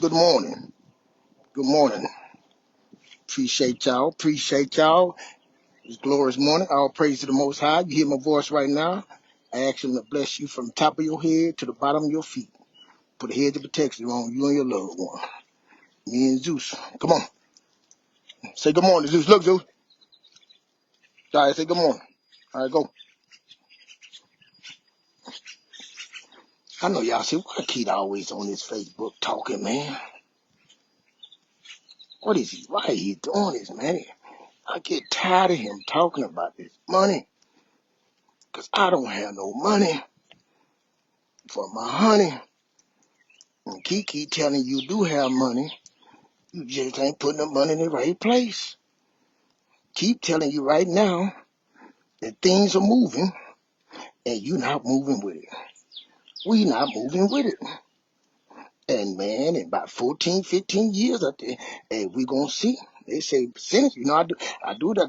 Good morning. Good morning. Appreciate y'all. Appreciate y'all. It's glorious morning. All praise to the Most High. You hear my voice right now. I ask Him to bless you from the top of your head to the bottom of your feet. Put a hedge of protection on you and your loved one. Me and Zeus. Come on. Say good morning, Zeus. Look, Zeus. All right, say good morning. All right, go. I know y'all see why Keith always on his Facebook talking, man. What is he? Why are he doing this, man? I get tired of him talking about this money. Because I don't have no money for my honey. And Kiki telling you do have money, you just ain't putting the money in the right place. Keep telling you right now that things are moving and you not moving with it. We not moving with it. And man, in about 14, 15 years out there, hey, we gonna see. They say percentage, I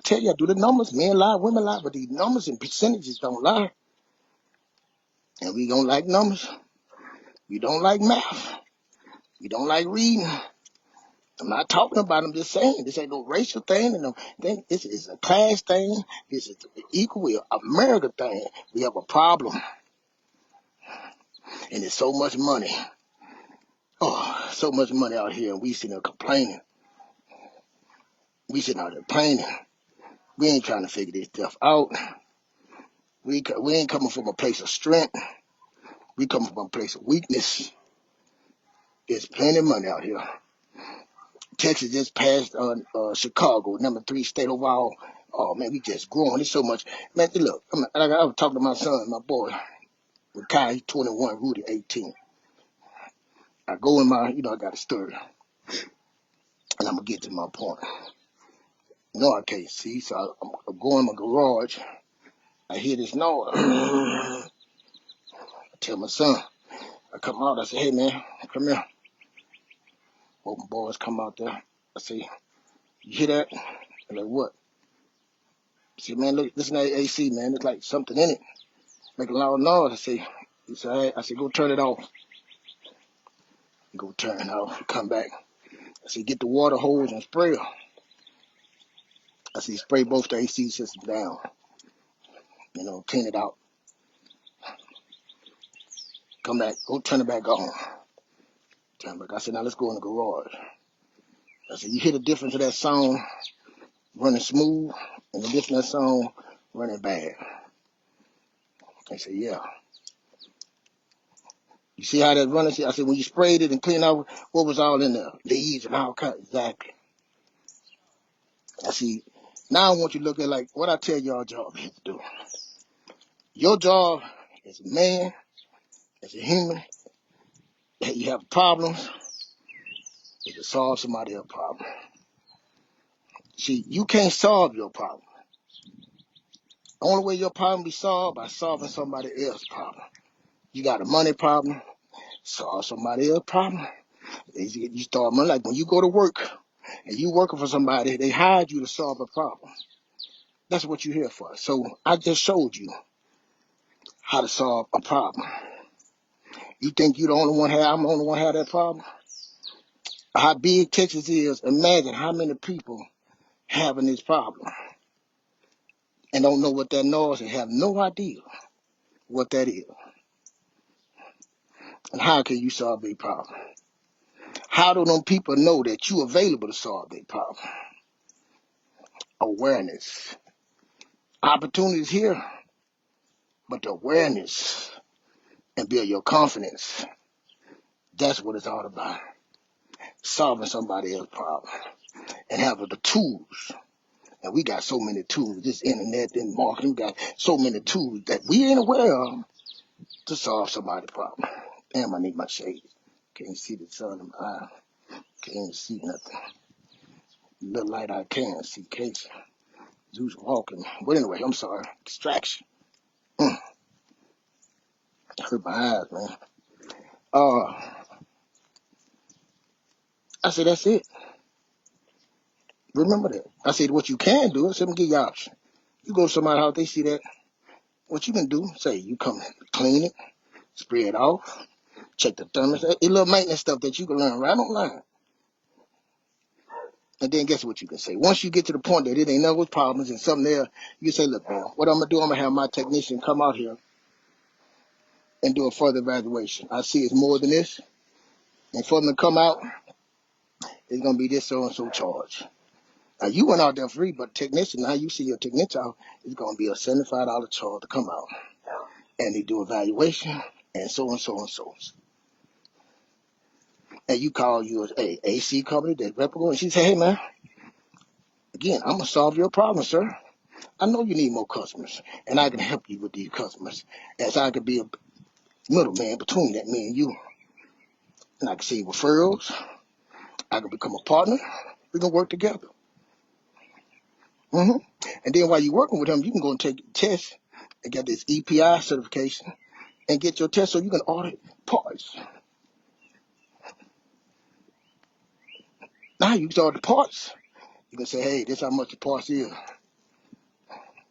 tell you, I do the numbers, men lie, women lie, but these numbers and percentages don't lie. And we don't like numbers. We don't like math. We don't like reading. I'm not talking about them, just saying this ain't no racial thing and no thing. This is a class thing. This is equally America thing. We have a problem, and there's so much money. Oh, so much money out here, and we sitting there complaining. We sitting out there complaining. We ain't trying to figure this stuff out. We ain't coming from a place of strength. We coming from a place of weakness. There's plenty of money out here. Texas just passed Chicago, #3 state overall. Oh man, we just growing. There's so much. Man, look, I was talking to my son, my boy. With Kai, he's 21, Rudy, 18. I go in my, I got a story, and I'm going to get to my point. I can't see, so I'm going in my garage. I hear this noise. I tell my son, I come out, I say, hey, man, come here. Both my boys come out there. I say, you hear that? I'm like, what? I say, man, look, listen to that AC, man. There's like something in it. Making a loud noise. He said, hey. I said, go turn it off. He go turn it off. Come back. I said, get the water hose and spray her. I said, spray both the AC systems down. Clean it out. Come back, go turn it back on. Turn back. I said, now let's go in the garage. I said, you hear the difference of that song running smooth and the difference of that song running bad? I said, yeah. You see how that running? I said, when you sprayed it and cleaned out, what was all in there? Leaves and all kinds. Exactly. I see. Now I want you to look at like what I tell y'all job is to do. Your job as a man, as a human, that you have problems, is to solve somebody else's problem. See, you can't solve your problem. The only way your problem be solved by solving somebody else's problem. You got a money problem, solve somebody else's problem. You start money like when you go to work and you working for somebody, they hired you to solve a problem. That's what you're here for. So I just showed you how to solve a problem. You think you the only one I'm the only one have that problem? How big Texas is, imagine how many people having this problem and don't know what that noise and have no idea what that is. And how can you solve their problem? How do them people know that you available to solve their problem? Awareness. Opportunities here, but the awareness and build your confidence. That's what it's all about. Solving somebody else's problem and having the tools. And we got so many tools, this internet and marketing, we got so many tools that we ain't aware of to solve somebody's problem. Damn, I need my shades. Can't see the sun in my eye. Can't see nothing. Little light I can see. Case Zeus walking. But anyway, I'm sorry. Distraction. Hurt my eyes, man. I said, that's it. Remember that. I said, what you can do is let me give you an option. You go to somebody's house, they see that. What you can do, say, you come clean it, spray it off, Check the thermostat. A little maintenance stuff that you can learn right online. And then guess what you can say? Once you get to the point that it ain't no problems and something there, you say, look, man, what I'm going to do, I'm going to have my technician come out here and do a further evaluation. I see it's more than this. And for them to come out, it's going to be this so-and-so charge. Now, you went out there free, but technician, now you see your technician out, it's going to be a $75 charge to come out. And they do evaluation and so and so and so. And you call your AC company that's reputable, and she say, hey, man, again, I'm going to solve your problem, sir. I know you need more customers, and I can help you with these customers, as I could be a middleman between that, me and you. And I can see referrals. I can become a partner. We can work together. And then while you're working with him, you can go and take tests and get this EPI certification and get your test so you can audit parts. Now you can audit parts. You can say, hey, this is how much the parts is.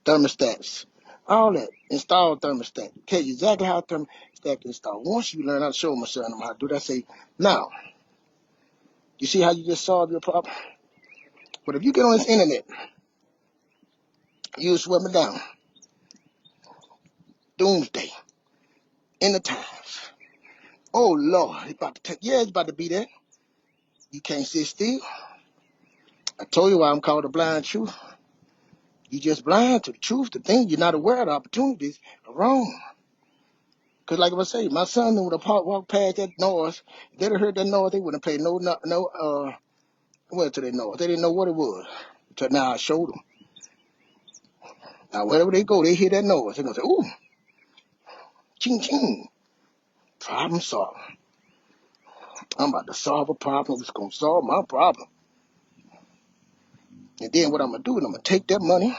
Thermostats. All that. Install thermostat. Tell you exactly how thermostat can install. Once you learn how to show my son how to do that, say, now, you see how you just solve your problem? But if you get on this internet, you'll swim it down. Doomsday. End of times. Oh, Lord. It's about to be there. You can't sit still. I told you why I'm called the blind truth. You just blind to the truth, the thing. You're not aware of the opportunities are wrong. Because like I was saying, my son would have walked past that noise. If they'd have heard that noise, they wouldn't have paid well to that noise. They didn't know what it was. Until now I showed them. Now wherever they go, they hear that noise. They're going to say, ooh, ching, ching. Problem solved. I'm about to solve a problem. It's going to solve my problem. And then what I'm going to do is I'm going to take that money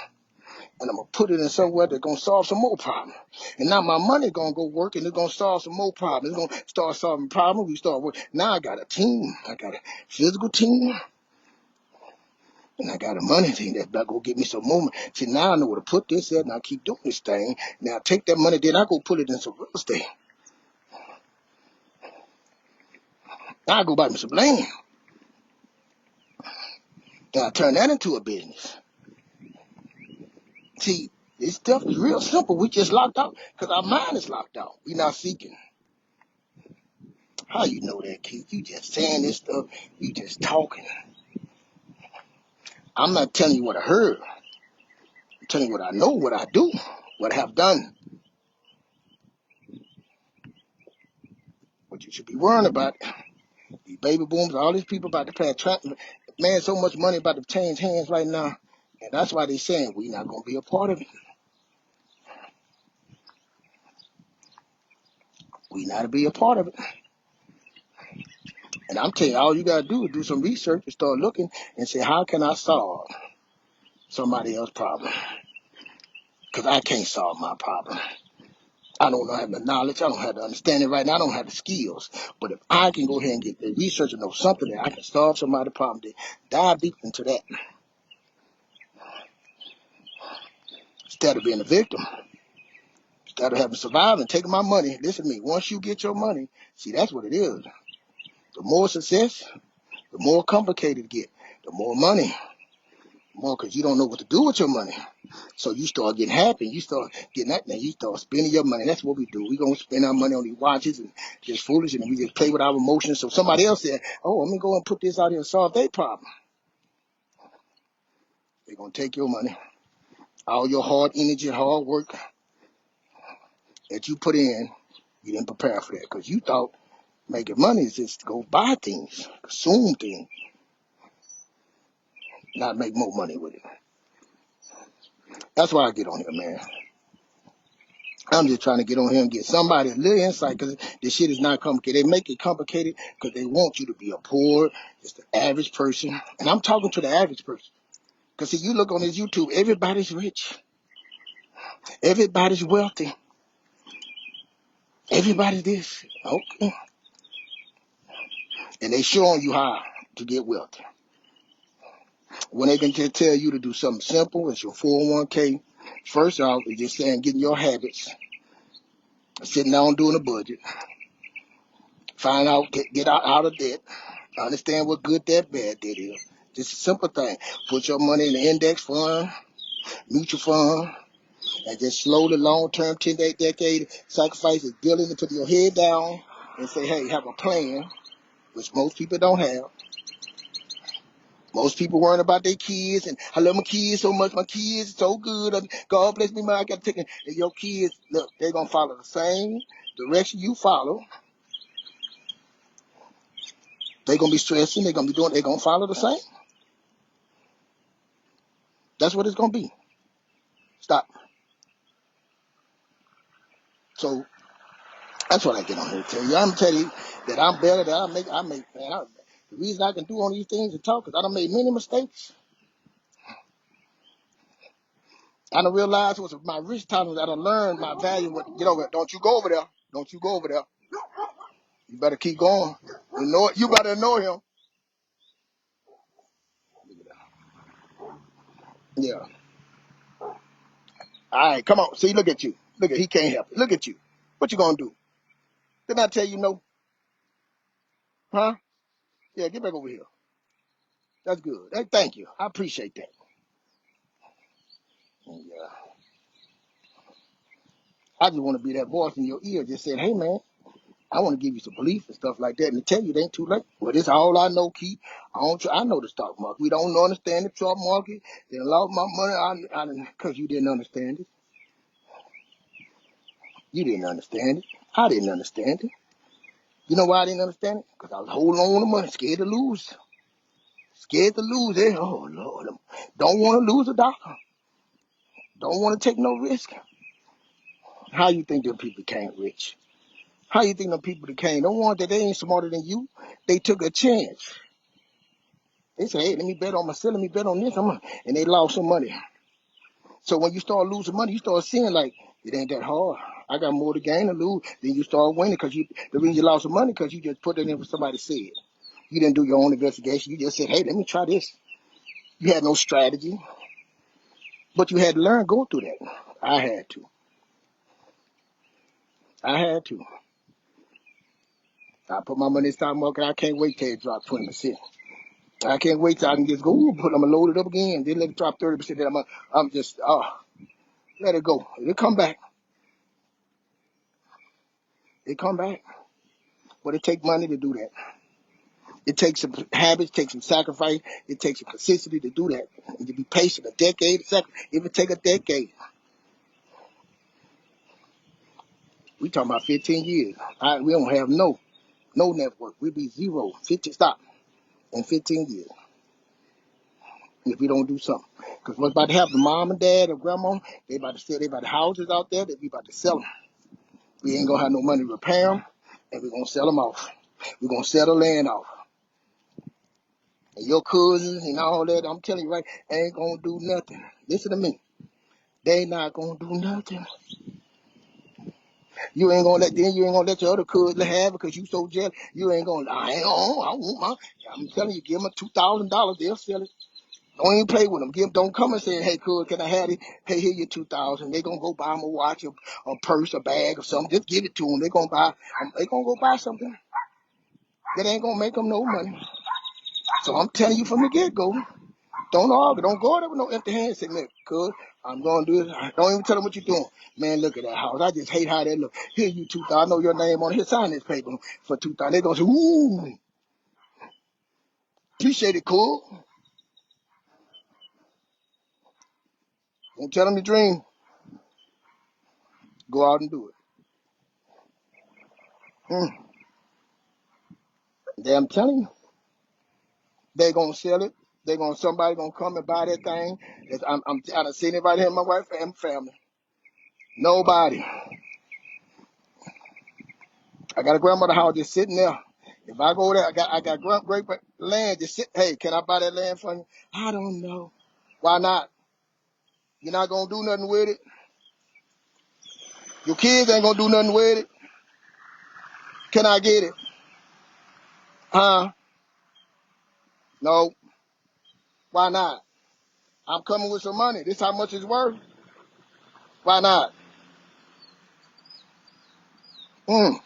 and I'm going to put it in somewhere that's going to solve some more problems. And now my money going to go work and it's going to solve some more problems. It's going to start solving problems. We start working. Now I got a team. I got a physical team. And I got a money team that's about to go get me some more. See, now I know where to put this at and I keep doing this thing. Now I take that money, then I go put it in some real estate. Now I go buy me some land. Then I turn that into a business. See, this stuff is real simple. We just locked out because our mind is locked out. We not seeking. How you know that, kid? You just saying this stuff. You just talking. I'm not telling you what I heard. I'm telling you what I know, what I do, what I have done. What you should be worrying about. These baby boomers, all these people about to pay man, so much money about to change hands right now. And that's why they're saying we're not going to be a part of it. We not to be a part of it. And I'm telling you, all you got to do is do some research and start looking and say, how can I solve somebody else's problem? Because I can't solve my problem. I don't have the knowledge. I don't have the understanding right now. I don't have the skills. But if I can go ahead and get the research and know something that I can solve somebody's problem, then dive deep into that instead of being a victim. Instead of having survived and taking my money. Listen to me. Once you get your money, see, that's what it is. The more success, the more complicated it get. The more money. More because you don't know what to do with your money. So you start getting happy. You start getting that. Now you start spending your money. That's what we do. We're going to spend our money on these watches and just foolish. And we just play with our emotions. So somebody else said, oh, I'm going to go and put this out here and solve their problem. They're going to take your money. All your hard energy, hard work that you put in, you didn't prepare for that. Because you thought making money is just to go buy things, consume things, not make more money with it. That's why I get on here, man. I'm just trying to get on here and get somebody a little insight because this shit is not complicated. They make it complicated because they want you to be a poor, just the average person. And I'm talking to the average person. Because see, you look on this YouTube, everybody's rich. Everybody's wealthy. Everybody's this. Okay. And they showing you how to get wealthy. When they can just tell you to do something simple, it's your 401k. First off, it's just saying getting your habits, sitting down doing a budget, Find out, get out of debt. Understand what good debt, bad debt is. Just a simple thing. Put your money in the index fund, mutual fund, and just slowly, long-term, 10-day decade sacrifices, building to put your head down and say, hey, have a plan, which most people don't have. Most people worrying about their kids, and I love my kids so much. My kids so good. God bless me, man. I got to take it. And your kids, look, they're going to follow the same direction you follow. They're going to be stressing. They're going to follow the same. That's what it's going to be. Stop. So that's what I get on here to tell you. I'm telling you that I'm better, that the reason I can do all these things and talk is I done made many mistakes. I done realized it was my rich tolerance. I done learned my value. Get over there. Don't you go over there. Don't you go over there. You better keep going. You better know him. Yeah. All right, come on. See, look at you. He can't help it. Look at you. What you gonna do? Didn't I tell you no? Huh? Yeah, get back over here. That's good. Hey, thank you. I appreciate that. Yeah. I just want to be that voice in your ear, just saying, hey man, I want to give you some belief and stuff like that, and to tell you it ain't too late. Well, this all I know, Keith. I know the stock market. We don't understand the stock market. Then lost my money. I didn't, because you didn't understand it. You didn't understand it. I didn't understand it. You know why I didn't understand it? Because I was holding on to money, scared to lose. Scared to lose it. Oh, Lord. Don't want to lose a dollar. Don't want to take no risk. How you think them people became rich? How you think them people became? Don't want that they ain't smarter than you. They took a chance. They said, hey, let me bet on myself. Let me bet on this. And they lost some money. So when you start losing money, you start seeing like, it ain't that hard. I got more to gain than lose. Then you start winning because the reason you lost some money because you just put it in what somebody said. You didn't do your own investigation. You just said, hey, let me try this. You had no strategy. But you had to learn going through that. I had to. I put my money in the stock market. I can't wait till it drops 20%. I can't wait till I can just go, I'm going to load it up again. Then let it drop 30%. Then I'm just, let it go. It'll come back. It come back. But it takes money to do that. It takes some habits, takes some sacrifice. It takes some consistency to do that. And to be patient, a decade, it would take a decade. We talking about 15 years. We don't have no network. We be zero, 50, stop, in 15 years. If we don't do something. Because what's about to happen, mom and dad or grandma, they about to sell, they about the houses out there, they be about to sell them. We ain't going to have no money to repair them, and we're going to sell them off. We're going to sell the land off. And your cousins and all that, I'm telling you right, ain't going to do nothing. Listen to me. They not going to do nothing. You ain't going to let your other cousins have it because you so jealous. You ain't going to, I want my, I'm telling you, give them $2,000, they'll sell it. Don't even play with them. Don't come and say, hey, cool, can I have it? Hey, here you 2,000. They gonna go buy them a watch, a purse, a bag, or something. Just give it to them. They gonna go buy something that ain't gonna make them no money. So I'm telling you from the get go, don't argue. Don't go there with no empty hands. Say, look, cool, I'm gonna do it. Don't even tell them what you're doing. Man, look at that house. I just hate how that look. Here you 2,000. I know your name on it. Here, sign this paper for 2,000. They gonna say, ooh, appreciate it, cool. Don't tell them your dream. Go out and do it. I'm telling you, they gonna sell it. Somebody gonna come and buy that thing. I done seen it right here in my wife and family. Nobody. I got a grandmother house just sitting there. If I go there, I got great land just sit. Hey, can I buy that land from you? I don't know. Why not? You're not gonna do nothing with it. Your kids ain't gonna do nothing with it. Can I get it? Huh? No. Why not? I'm coming with some money. This how much it's worth. Why not? Mm,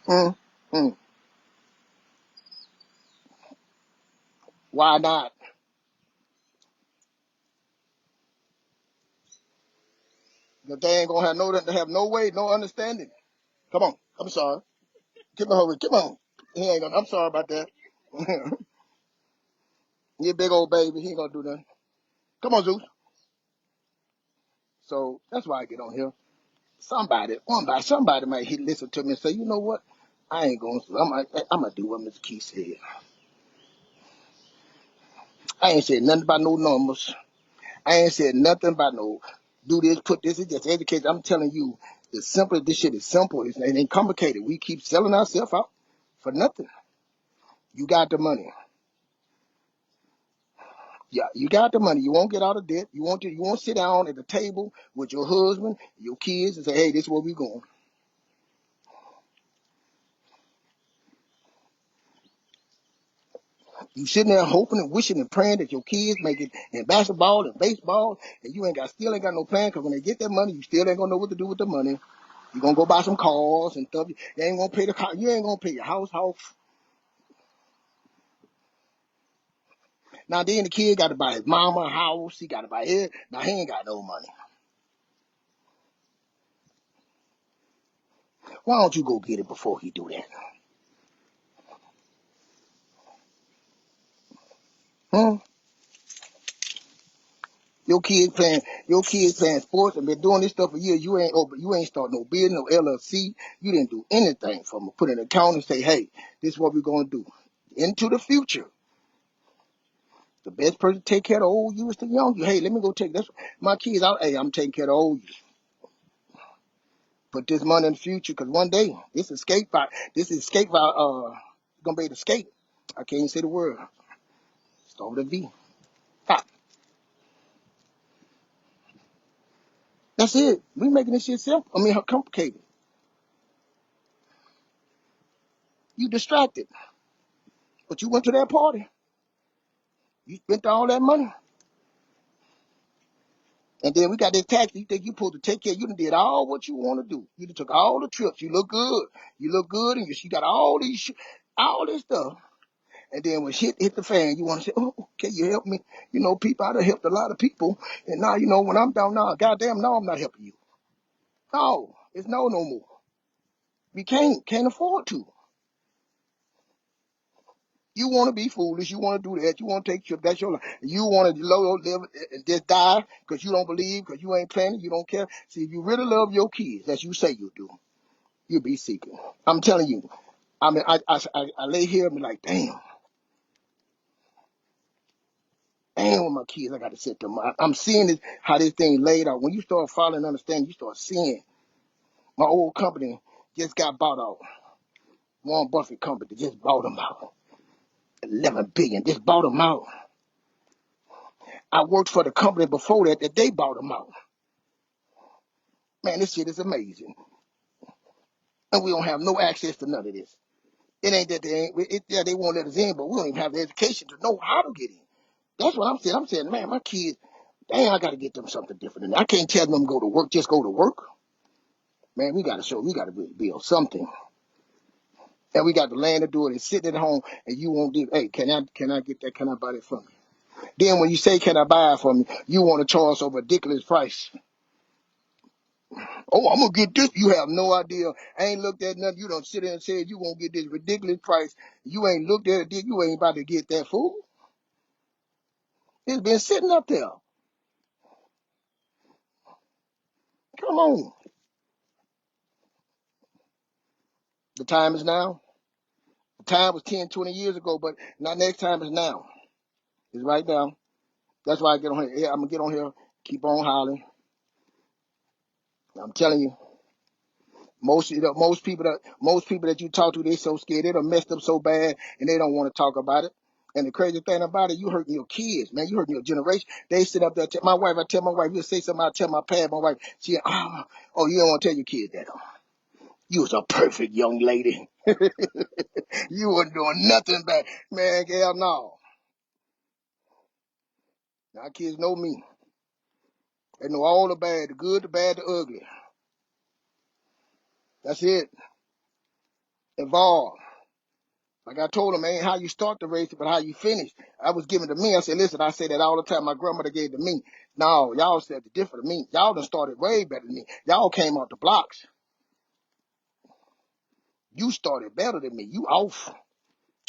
mm, mm. Why not? Because they ain't gonna have no way, no understanding. Come on. I'm sorry. Come on, come on. He ain't gonna. I'm sorry about that. You big old baby. He ain't gonna do nothing. Come on, Zeus. So that's why I get on here. Somebody might listen to me and say, you know what? I ain't gonna. I'm gonna do what Miss Key said. I ain't said nothing about no numbers. I ain't said nothing about no do this, put this. It's just education. I'm telling you, it's simple. This shit is simple. It ain't complicated. We keep selling ourselves out for nothing. You got the money. Yeah, you got the money. You won't get out of debt. You won't sit down at the table with your husband, your kids, and say, "Hey, this is where we going." You sitting there hoping and wishing and praying that your kids make it in basketball and baseball, and you still ain't got no plan. Because when they get that money, you still ain't gonna know what to do with the money. You gonna go buy some cars and stuff. You ain't gonna pay the car. You ain't gonna pay your house off. Now then, the kid got to buy his mama a house. He got to buy it. Now he ain't got no money. Why don't you go get it before he do that? Huh? Your kids playing sports and been doing this stuff for years. You ain't start no business, no LLC. You didn't do anything for them. Put in an account and say, hey, this is what we're gonna do. Into the future. The best person to take care of the old you is the young you. Hey, let me go take this. My kids out. Hey, I'm taking care of the old you. Put this money in the future because one day this escape by gonna be the escape. I can't even say the word. Start with a V. Ha. That's it. We making this shit simple. I mean, how complicated. You distracted, but you went to that party. You spent all that money. And then we got this tax. You think you supposed to take care. You done did all what you want to do. You done took all the trips. You look good. You look good, and you got all this stuff. And then when shit hit the fan, you want to say, "Oh, can you help me?" You know, people. I done helped a lot of people, and now when I'm down now, goddamn, no, I'm not helping you. No, it's no more. We can't afford to. You want to be foolish. You want to do that. You want to take trips. That's your life. You want to live and just die because you don't believe, because you ain't planning, you don't care. See, if you really love your kids, as you say you do, you'll be seeking. I'm telling you. I mean, I lay here and be like, damn, with my kids, I got to set them up. I'm seeing how this thing laid out. When you start following and understanding, you start seeing. My old company just got bought out. Warren Buffett company just bought them out. 11 billion, just bought them out. I worked for the company before that they bought them out. Man, this shit is amazing. And we don't have no access to none of this. It ain't that they won't let us in, but we don't even have the education to know how to get in. That's what I'm saying. I'm saying, man, my kids, I got to get them something different. And I can't tell them go to work, just go to work. Man, we got to build something. And we got the land to do it and sitting at home and you won't do, hey, can I get that? Can I buy that from you? Then when you say, can I buy it from you, you want to charge a ridiculous price. Oh, I'm gonna get this. You have no idea. I ain't looked at nothing. You don't sit there and said you gonna get this ridiculous price. You ain't looked at it. You ain't about to get that fool. It's been sitting up there. Come on. The time is now. The time was 10, 20 years ago, but not next time is now. It's right now. That's why I get on here. Yeah, I'm gonna get on here. Keep on hollering. I'm telling you. Most people that you talk to, they so scared, they done messed up so bad, and they don't want to talk about it. And the crazy thing about it, you hurting your kids, man. You hurting your generation. They sit up there. I tell my wife, you'll say something. I tell my pad, my wife, you don't want to tell your kids that. You was a perfect young lady. You wasn't doing nothing bad, man. Hell no. Now kids know me. They know all the bad, the good, the bad, the ugly. That's it. Evolve. Like I told him, ain't how you start the race, but how you finish. I was giving to me. I said, listen, I say that all the time. My grandmother gave to me. No, y'all said the different to me. Y'all done started way better than me. Y'all came out the blocks. You started better than me. You off.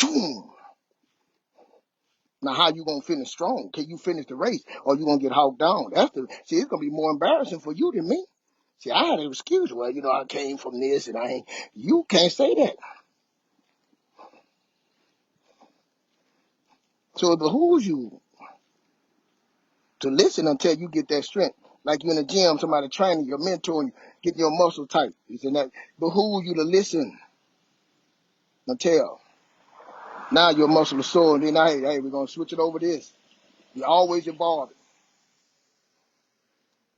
Boom. Now, how you gonna finish strong? Can you finish the race, or you gonna get hawked down? See. It's gonna be more embarrassing for you than me. See, I had an excuse. Well, I came from this, and I ain't. You can't say that. So it behooves you to listen until you get that strength. Like you in the gym, somebody training you, mentoring you, getting your muscles tight. He said that behooves you to listen until now your muscle is sore, and then hey, we're gonna switch it over this. You're always involved.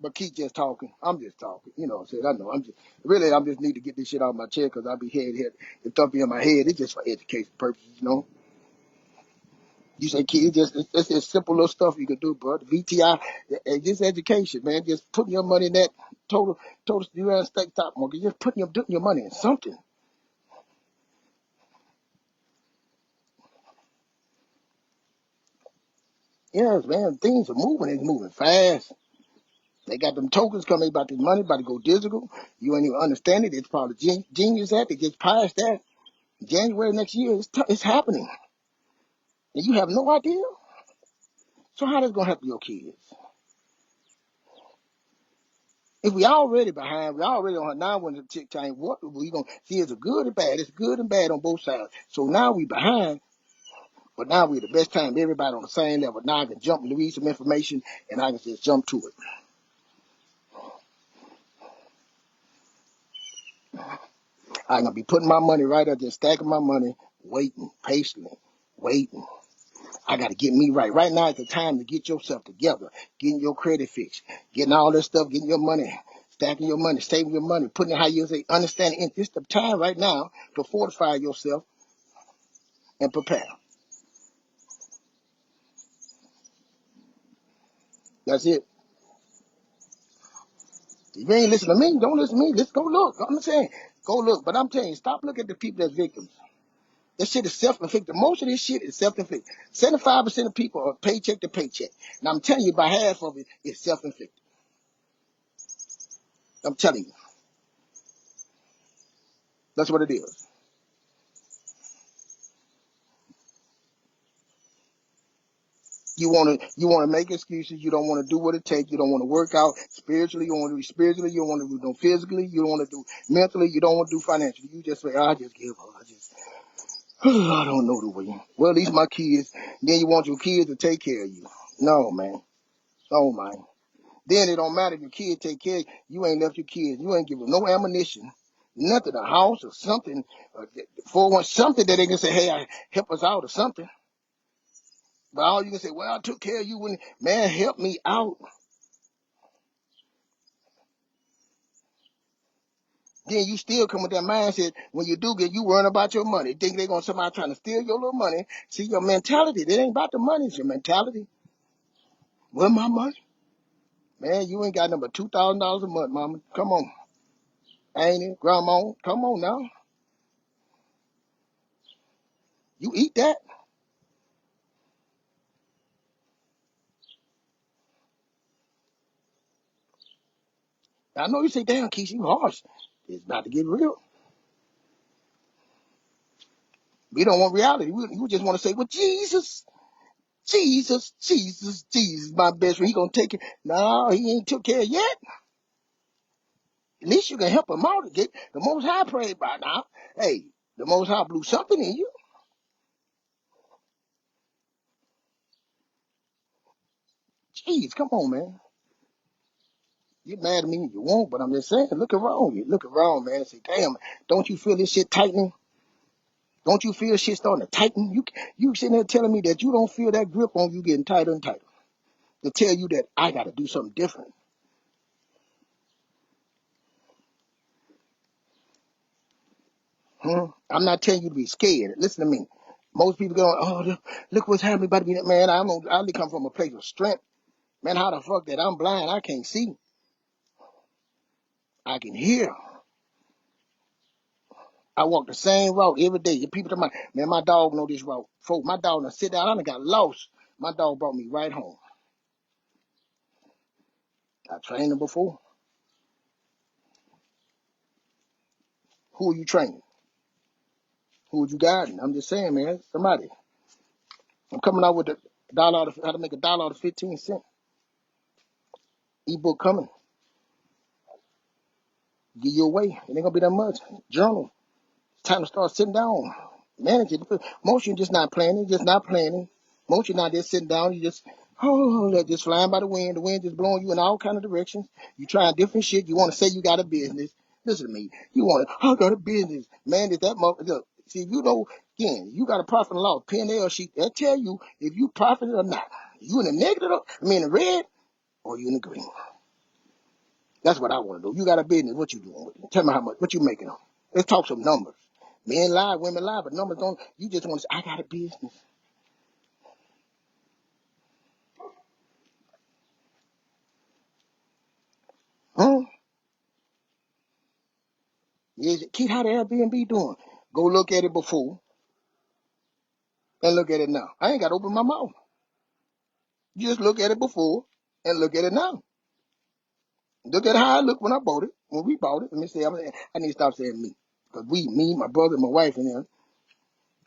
But keep just talking. I'm just talking. What I'm saying? I know. I'm just need to get this shit out of my chair because I be head. It's thumping in my head. It's just for education purposes. You say, kids, it's just simple little stuff you can do, bro. The VTI, just education, man. Just putting your money in that total U.S. state stock market. Just putting your money in something. Yes, man. Things are moving. It's moving fast. They got them tokens coming about this money, about to go digital. You ain't even understand it. It's probably Genius Act. It gets passed that. January next year, it's happening. And you have no idea? So how that's going to help your kids? If we already behind, we already on now when the tick time, what we going to see is a good and bad. It's good and bad on both sides. So now we behind, but now we the best time, everybody on the same level. Now I can jump and read some information and I can just jump to it. I'm going to be putting my money right up there, stacking my money, waiting, patiently, waiting. I got to get me right. Right now is the time to get yourself together, getting your credit fixed, getting all this stuff, getting your money, stacking your money, saving your money, putting it how you say, understanding it. It's the time right now to fortify yourself and prepare. That's it. If you ain't listen to me, don't listen to me. Let's go look. I'm saying, go look. But I'm telling you, stop looking at the people that's victims. This shit is self-inflicted. Most of this shit is self-inflicted. 75% of people are paycheck to paycheck. And I'm telling you, by half of it is self-inflicted. I'm telling you. That's what it is. You wanna make excuses. You don't want to do what it takes. You don't want to work out spiritually. You don't want to do spiritually. You don't want to do no physically. You don't want to do mentally. You don't want to do financially. You just say, I just give up. I don't know the way. Well, at least my kids. Then you want your kids to take care of you. No, man. Oh, man. Then it don't matter if your kids take care of you. You ain't left your kids. You ain't given no ammunition. Nothing, a house or something, something that they can say, hey, help us out or something. But all you can say, well, I took care of you when, man, help me out. Then you still come with that mindset when you do get, you worrying about your money. Think they're going to somebody trying to steal your little money. See, your mentality, it ain't about the money, it's your mentality. Well, my money? Man, you ain't got number $2,000 a month, mama. Come on. Ain't it? Grandma, come on now. You eat that? I know you say, damn, Keisha, you harsh. It's about to get real. We don't want reality. We just want to say, well, Jesus, my best friend, he gonna take it. No, he ain't took care yet. At least you can help him out to get the Most High prayed by now. Hey, the Most High blew something in you. Jeez, come on, man. You mad at me if you won't, but I'm just saying, look around you. Look around, man, and say, damn, don't you feel this shit tightening? Don't you feel shit starting to tighten? You sitting there telling me that you don't feel that grip on you getting tighter and tighter. To tell you that I got to do something different. I'm not telling you to be scared. Listen to me. Most people go, oh, look what's happening about me. Man, I only come from a place of strength. Man, how the fuck that I'm blind? I can't see. I can hear. I walk the same route every day. The people tell me, man, my dog know this route. Folks, my dog done sit down. I done got lost. My dog brought me right home. I trained him before. Who are you training? Who are you guiding? I'm just saying, man. Somebody. I'm coming out with the dollar, how to make a dollar out of 15 cents. Ebook coming. Give you away. It ain't gonna be that much. Journal. Time to start sitting down, manage it. Most you just not planning, just not planning. Most you not just sitting down, you just just flying by the wind just blowing you in all kind of directions. You trying different shit. You want to say you got a business. Listen to me. You want to, I got a business. Man, is that look, see, you know, again, you got a profit and loss, P&L sheet. That tell you if you profited or not. You in the negative, the red, or you in the green. That's what I want to do. You got a business. What you doing with it? Tell me how much. What you making on? Let's talk some numbers. Men lie, women lie, but numbers don't. You just want to say, I got a business. Huh? Keep how the Airbnb doing. Go look at it before and look at it now. I ain't got to open my mouth. You just look at it before and look at it now. Look at how I looked when I bought it. When we bought it, let me say, I need to stop saying me. Because me, my brother, my wife, and them,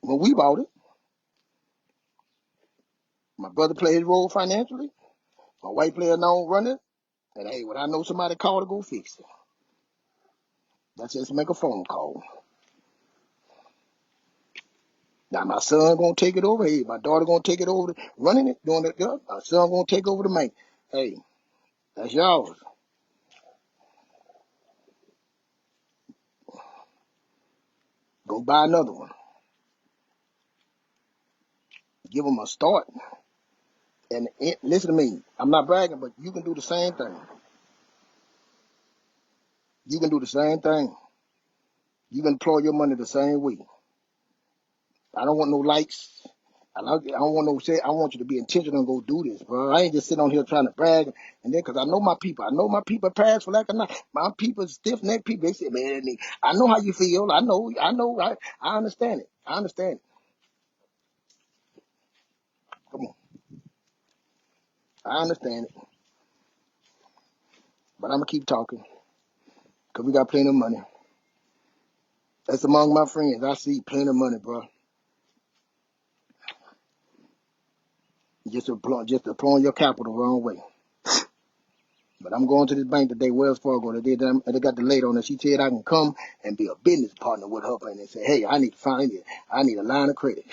when we bought it, my brother played his role financially. My wife played a known runner. And hey, when I know somebody call to go fix it, that's just make a phone call. Now my son gonna take it over. Hey, my daughter gonna take it over, running it, doing it. Yeah, my son gonna take over the main. Hey, that's yours. Go buy another one. Give them a start. And listen to me. I'm not bragging, but you can do the same thing. You can do the same thing. You can employ your money the same way. I don't want no likes. I don't want no say. I want you to be intentional and go do this, bro. I ain't just sitting on here trying to brag. And then, because I know my people. I know my people pass for like a night. My people, stiff neck people, they say, man, I know how you feel. I know. I understand it. I understand it. Come on. I understand it. But I'm going to keep talking because we got plenty of money. That's among my friends. I see plenty of money, bro. Just deploying your capital the wrong way. But I'm going to this bank today, Wells Fargo. They got the lady on it. She said I can come and be a business partner with her. And they say, hey, I need to find it. I need a line of credit.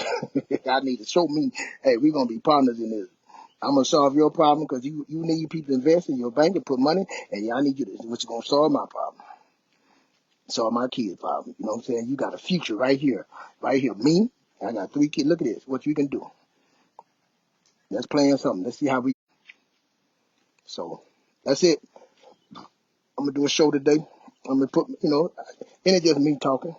I need to show me, hey, we're going to be partners in this. I'm going to solve your problem because you need people to invest in your bank and put money. And I need you to, which is going to solve my problem. Solve my kids' problem. You know what I'm saying? You got a future right here. Right here. Me, I got 3 kids. Look at this. What you can do. Let's plan something. Let's see how we. So that's it. I'm going to do a show today. I'm going to put, and it's just me talking.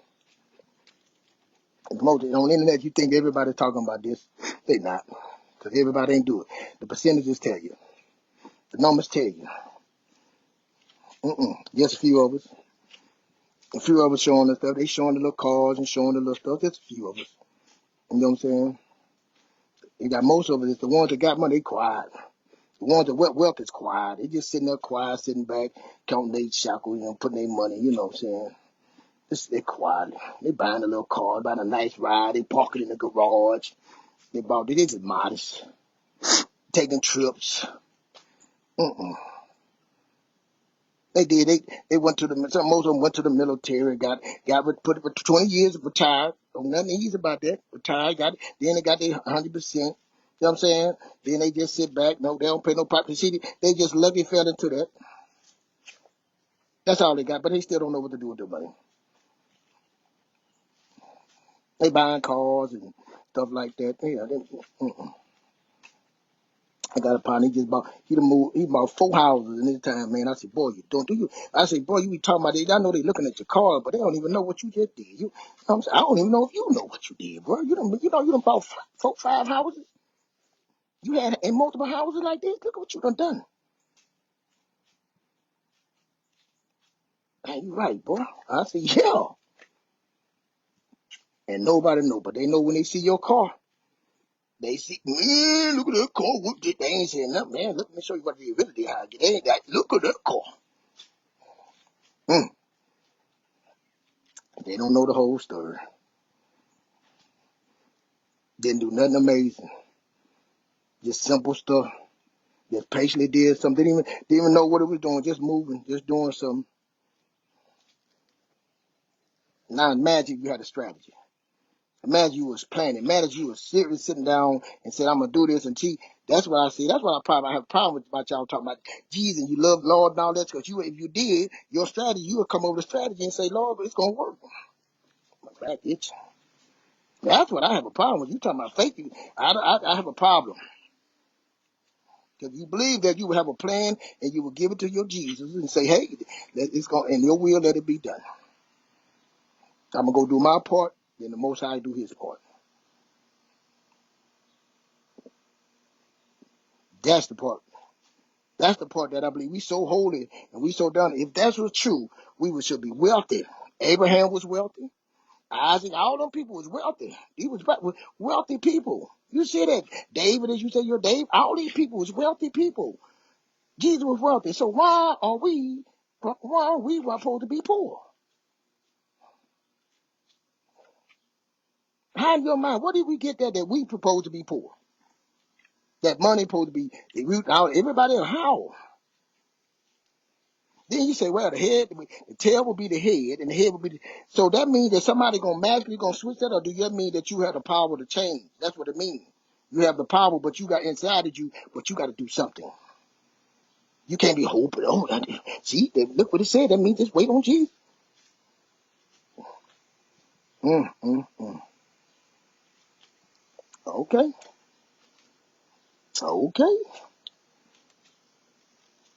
And on the internet, you think everybody's talking about this. They not. Because everybody ain't do it. The percentages tell you. The numbers tell you. Just a few of us. A few of us showing the stuff. They showing the little cars and showing the little stuff. Just a few of us. You know what I'm saying? You got most of us. It's the ones that got money, they quiet. The ones that wealth is quiet. They just sitting there quiet, sitting back, counting their shackles, putting their money, you know what I'm saying? They're quiet. They buying a little car, buying a nice ride. They park it in the garage. They just modest. Taking trips. They did. They went to most of them went to the military. Got put for 20 years retired. Nothing easy about that. Retired. Got it. Then they got their 100%. You know what I'm saying? Then they just sit back. No, they don't pay no property. See, they just lucky fell into that. That's all they got. But they still don't know what to do with their money. They buying cars and stuff like that. I got a partner. He bought 4 houses in his time, man. I said, boy, you don't do you. I said, boy, you be talking about this. I know they looking at your car, but they don't even know what you just did. I don't even know if you know what you did, bro. You done bought 4, 5 houses. You had in multiple houses like this. Look at what you done. Hey, you right, boy. I said, yeah. And nobody know, but they know when they see your car, they see, man, look at that car. What did they ain't saying nothing, man. Let me show you what they really did. They ain't that. Look at that car. Mm. They don't know the whole story. Didn't do nothing amazing. Just simple stuff. Just patiently did something. Didn't even know what it was doing. Just moving, just doing something. Now imagine you had a strategy. Imagine you was planning. Imagine you was seriously sitting down and said, "I'm gonna do this." And that's what I see. That's what I have a problem with about y'all talking about Jesus and you love Lord and all that. Because if you did your strategy, you would come over the strategy and say, "Lord, it's gonna work." My back itch. That's what I have a problem with. You talking about faith? I have a problem. Because you believe that you will have a plan and you will give it to your Jesus and say, "Hey, it's going in your will, let it be done." I'm gonna go do my part, then the Most High do His part. That's the part. That's the part that I believe we so holy and we so done. If that was true, should be wealthy. Abraham was wealthy. Isaac, all them people was wealthy. He was wealthy people. You see that? David, as you say, you're David. All these people was wealthy people. Jesus was wealthy. So why are we supposed to be poor? How in your mind, what did we get that we supposed to be poor? That money supposed to be the root out everybody else. How? Then you say, well, the tail will be the head, and the head will be the... So that means that somebody magically gonna switch that, or do that mean that you have the power to change? That's what it means. You have the power, but you got inside of you, but you got to do something. You can't be hoping. Oh, see, look what it said. That means just wait on Jesus. Mm. Okay.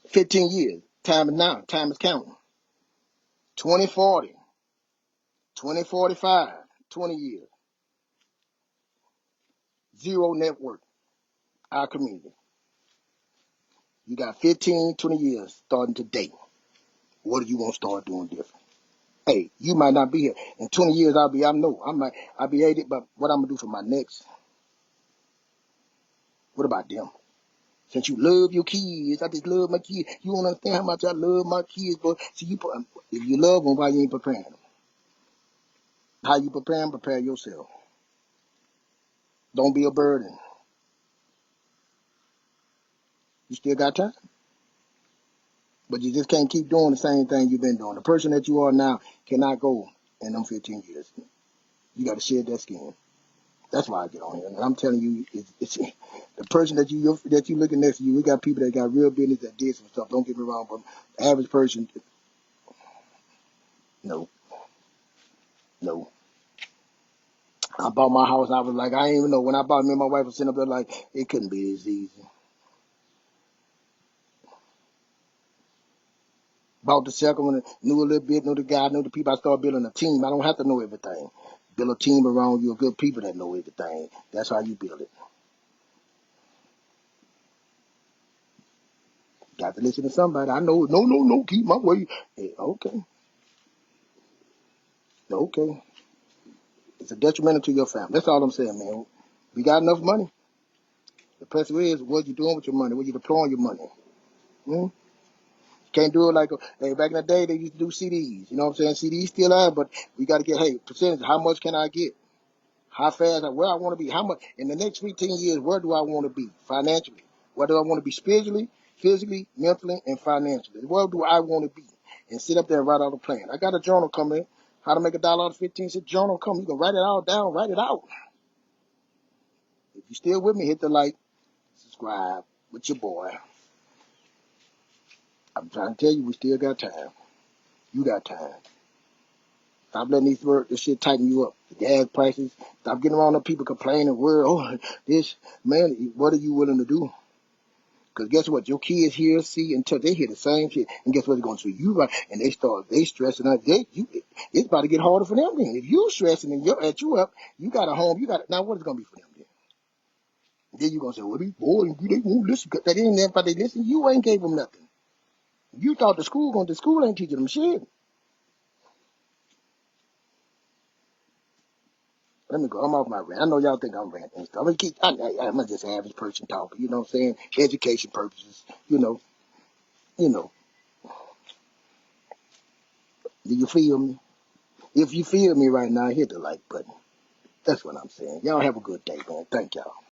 15 years. Time is now. Time is counting. 2040, 2045, 20 years. Zero network. Our community. You got 15, 20 years starting today. What do you want to start doing different? Hey, you might not be here. In 20 years, I'll be 80, but what I'm going to do for my next? What about them? Since you love your kids, I just love my kids. You don't understand how much I love my kids, but see, if you love them, why you ain't preparing them? How you prepare them? Prepare yourself. Don't be a burden. You still got time. But you just can't keep doing the same thing you've been doing. The person that you are now cannot go in them 15 years. You got to shed that skin. That's why I get on here. And I'm telling you, it's the person that you looking next to you. We got people that got real business that did some stuff. Don't get me wrong, but the average person, no. I bought my house. I was like, I didn't even know. When I bought, me and my wife was sitting up there like, it couldn't be this easy. Bought the second one, knew a little bit, knew the guy, knew the people. I started building a team. I don't have to know everything. Build a team around you of good people that know everything. That's how you build it. Got to listen to somebody. I know, no, keep my way. Hey, okay. It's a detrimental to your family. That's all I'm saying, man. We got enough money. The question is, what you doing with your money? Where you deploying your money? Can't do it like, hey, back in the day, they used to do CDs. You know what I'm saying? CDs still are, but we got to get, hey, percentage, how much can I get? How fast, where I want to be? How much, in the next 15 years, where do I want to be financially? Where do I want to be spiritually, physically, mentally, and financially? Where do I want to be? And sit up there and write out a plan. I got a journal coming, how to make $1 out of 15 cent journal coming. You can write it all down, write it out. If you're still with me, hit the like, subscribe with your boy. I'm trying to tell you, we still got time. You got time. Stop letting this shit tighten you up. The gas prices. Stop getting around the people complaining. This, man, what are you willing to do? Because guess what? Your kids hear, see, and touch. They hear the same shit. And guess what they're going to do? You right. And they stressing out. It's about to get harder for them then. If you stressing and you up, you got a home, now what is it going to be for them then? Then you're going to say, well, these boys, they won't listen. Because they ain't never they listen. You ain't gave them nothing. You thought the school ain't teaching them shit. Let me go. I'm off my rant. I know y'all think I'm ranting and stuff. I'm just an average person talking. You know what I'm saying? Education purposes. You know. Do you feel me? If you feel me right now, hit the like button. That's what I'm saying. Y'all have a good day, man. Thank y'all.